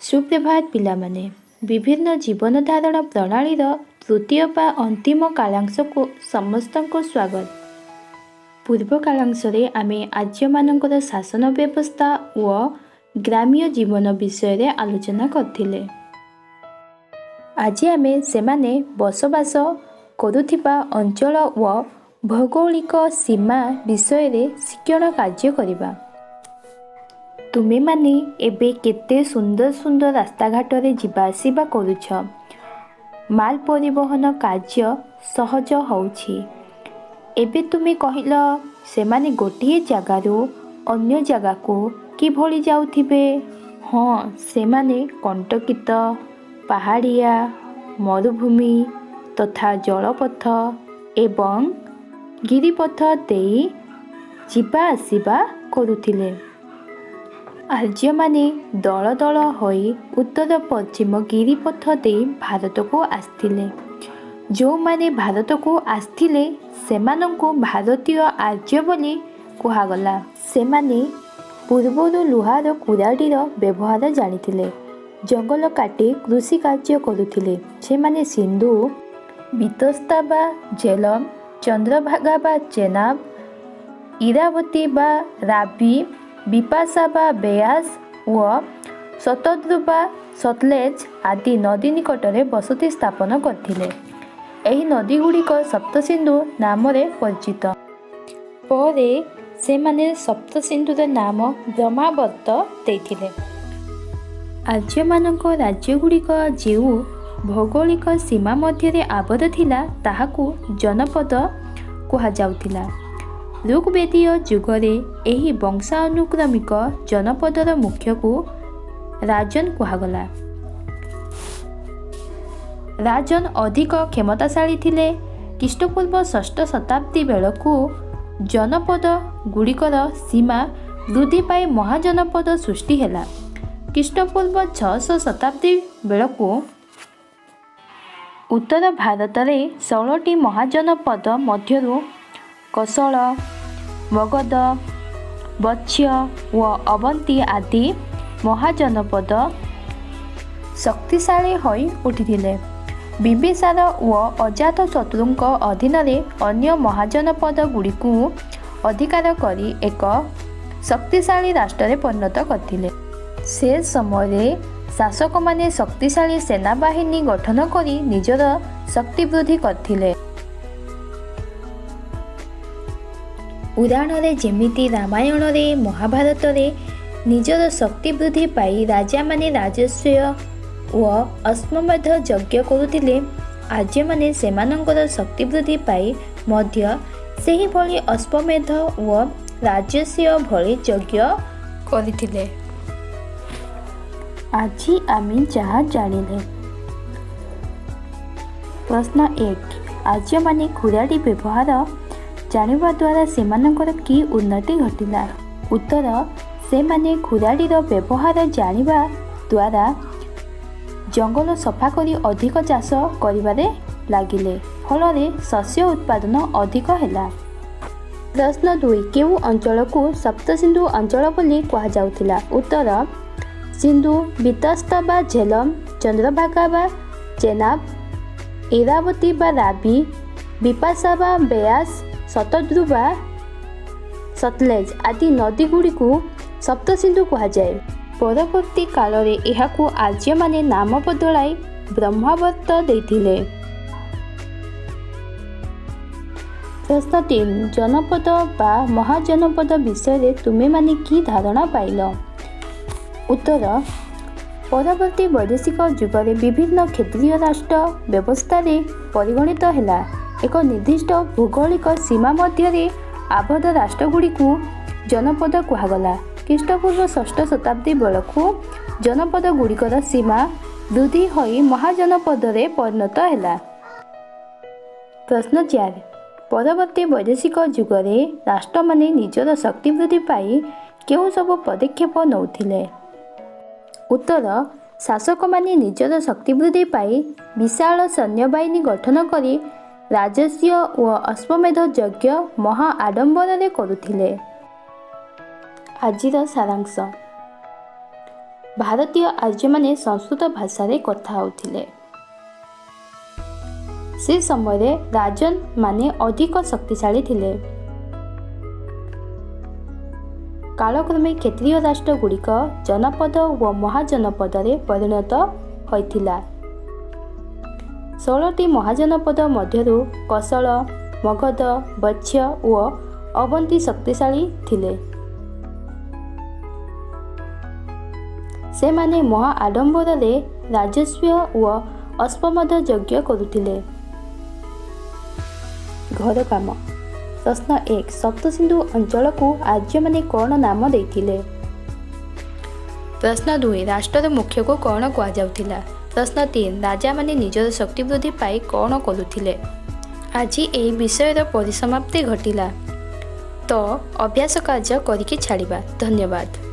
सुप्रभात पिलामाने विभिन्न जीवन धारण प्रणालीर तृतीय बा अंतिम कालांश को समस्त को स्वागत। पूर्व कालांश आमे आर्य मानकर शासन व्यवस्था व ग्राम्य जीवन विषय रे आलोचना करथिले। आज आमे सेमाने बसवास करुथिबा अंचल व भौगोलिक सीमा विषय रे शिक्षण कार्य करिबा। तुमे माने एबे केते सुंदर सुंदर रास्ता घाट रे जिबा आसिबा करूछ। माल परिवहन कार्य सहज होउछि। एबे तुमे कहिल सेमाने गोटिए जगारू अन्य जगह को किभଳି जाउथिबे। हाँ, सेमाने कंटकित पहाड़िया मरुभूमि तथा जलपथ एवं गिरिपथ देई जिबा आसिबा करुथिले। आर्य माने दल दल होई उत्तर पश्चिम गिरिपथ दे भारत को आस्थिले। जो माने भारत को आस्थिले सेमानंको भारतीय आर्य बोली कुहागला। सेमाने पूर्वरु लुहार कुराडीर व्यवहार जानिथिले। जंगल काटी कृषि कार्य करुथिले। सेमाने सिंधु बितस्ता बा झेलम चंद्रभागा बा चेनाब इरावती बा राबी बिपाशा बा बेयास व शतद्रु बा सतलेज आदि नदी निकटरे बसति स्थापन करथिले। एही नदी गुड़िक सप्तसिंधु नाम रे परिचित। परे सेमाने सप्तसिंधुर नाम ब्रह्मावर्त देथिले। आर्य मानक राज्य गुड़िक जेउ भौगोलिक सीमा मध्य रे आबद्ध थिला ताहाकू जनपद कुहा जाउथिला। ऋग्वेदीय जुगरे एही वंशानुक्रमिक जनपदर मुख्य को राजन कुहागला। राजन अधिक क्षमताशाली थिले। ख्रीष्टपूर्व षष्ठ शताब्दी बेलकू जनपद गुड़िकर सीमा वृद्धि पाई महाजनपद सृष्टि हैला। ख्रीष्टपूर्व 600 शताब्दी बेलकू उत्तर भारत रे 16टी महाजनपद मध्यरु कौशल मगध वत्स्य व अवंती आदि महाजनपद शक्तिशाली होई उठिथिले। बिंबिसार व अजात शत्रुंक अधीन अन्य महाजनपद गुड़िकू अधिकार करी एक शक्तिशाली राष्ट्र परिणत करथिले। से समय शासक माने शक्तिशाली सेनाबाहिनी गठन करी निजर शक्ति वृद्धि करथिले। पुराण रे जेमिति रामायण रे महाभारत रे निजर शक्ति वृद्धि पाई राजा माने राजस्व व अश्वमेध यज्ञ करुथिले। आर्य माने सेमानंकर शक्ति वृद्धि पाई मध्य सेही भली अश्वमेध व राजस्व भली यज्ञ करिथिले। आजि आमी जहाँ जानिले। प्रश्न 1 आर्य माने खुराडी व्यवहार जानिबा द्वारा सेमानंकर की उन्नति घटिला। उत्तर से माने खुराडीर व्यवहार जानिबा द्वारा जंगल सफा करी अधिक चाष करिबारे लागिले। फल शस्य उत्पादन अधिक हैला। प्रश्न 2 केउ अंचल को सप्तसिंधु अंचल बोली कहा जाउथिला। उत्तर सिंधु बितस्ता बा झेलम चंद्रभागा बा चेनाब इरावती बा राबी बिपाशा बा बेयास शतद्रु बा सतलेज आदि नदी गुड़ी को सप्तसिंधु कहा जाए। परवर्ती काल रे एहाकू आर्य माने नाम बदलाई ब्रह्मावर्त देथिले। प्रश्न 3 जनपद बा महाजनपद विषय रे तुमे माने की धारणा पाइल। उत्तर परवर्ती वैदेशिक जुगरे विभिन्न क्षेत्रीय राष्ट्र व्यवस्था रे परिगणित हैला। एक निर्दिष्ट भौगोलिक सीमा मध्य आबद्ध राष्ट्रगुड़ी को जनपद कुहागला। ख्रीष्टपूर्व षष्ठ शताब्दी बेलकू जनपद गुड़िकर सीमा वृद्धि होई महाजनपद रे परिणत हैला। प्रश्न 4 परवर्ती वैदेशिक जुगरे राष्ट्र माने निजर शक्ति वृद्धि पाई केउ सब पदक्षेप नौथिले। उत्तर शासक माने निजर शक्ति वृद्धि पाई विशाल सैन्यबाहिनी गठन करी राजस्व व अश्वमेध यज्ञ महा आडंबर करुथिले। आजिर सारांश ଭାରତୀୟ ଆର୍ଯ୍ୟମାନେ ସଂସ୍କୃତ ଭାଷାରେ କଥା ହେଉଥିଲେ। ସେ ସମୟରେ ରାଜନମାନେ ଅଧିକ ଶକ୍ତିଶାଳୀ ଥିଲେ। କାଳକ୍ରମେ କ୍ଷତ୍ରିୟ ରାଷ୍ଟ୍ରଗୁଡ଼ିକ ଜନପଦ ଓ ମହାଜନପଦରେ ପରିଣତ ହୋଇଥିଲା। 16ଟି ମହାଜନପଦ ମଧ୍ୟରୁ କସଳ, ମଗଧ, ବତ୍ସ ଓ ଅବନ୍ତୀ ଶକ୍ତିଶାଳୀ ଥିଲେ। ସେମାନେ ମହା ଆଡମ୍ବରରେ ରାଜସ୍ୱ ଓ ଅଶ୍ୱମେଧ ଯଜ୍ଞ କରୁଥିଲେ। ଘର କାମ। ପ୍ରଶ୍ନ 1. ସପ୍ତସିନ୍ଧୁ ଅଞ୍ଚଳକୁ ଆର୍ଯ୍ୟମାନେ କ'ଣ ନାମ ଦେଇଥିଲେ? ପ୍ରଶ୍ନ 2. ରାଷ୍ଟ୍ରର ମୁଖ୍ୟକୁ କ'ଣ କୁହାଯାଉଥିଲା? ପ୍ରଶ୍ନ 3. ରାଜାମାନେ ନିଜର ଶକ୍ତି ବୃଦ୍ଧି ପାଇଁ କ'ଣ କରୁଥିଲେ? ଆଜି ଏହି ବିଷୟର ପରିସମାପ୍ତି ଘଟିଲା। ତ ଅଭ୍ୟାସ କାର୍ଯ୍ୟ କରିକି ଛାଡ଼ିବା। ଧନ୍ୟବାଦ।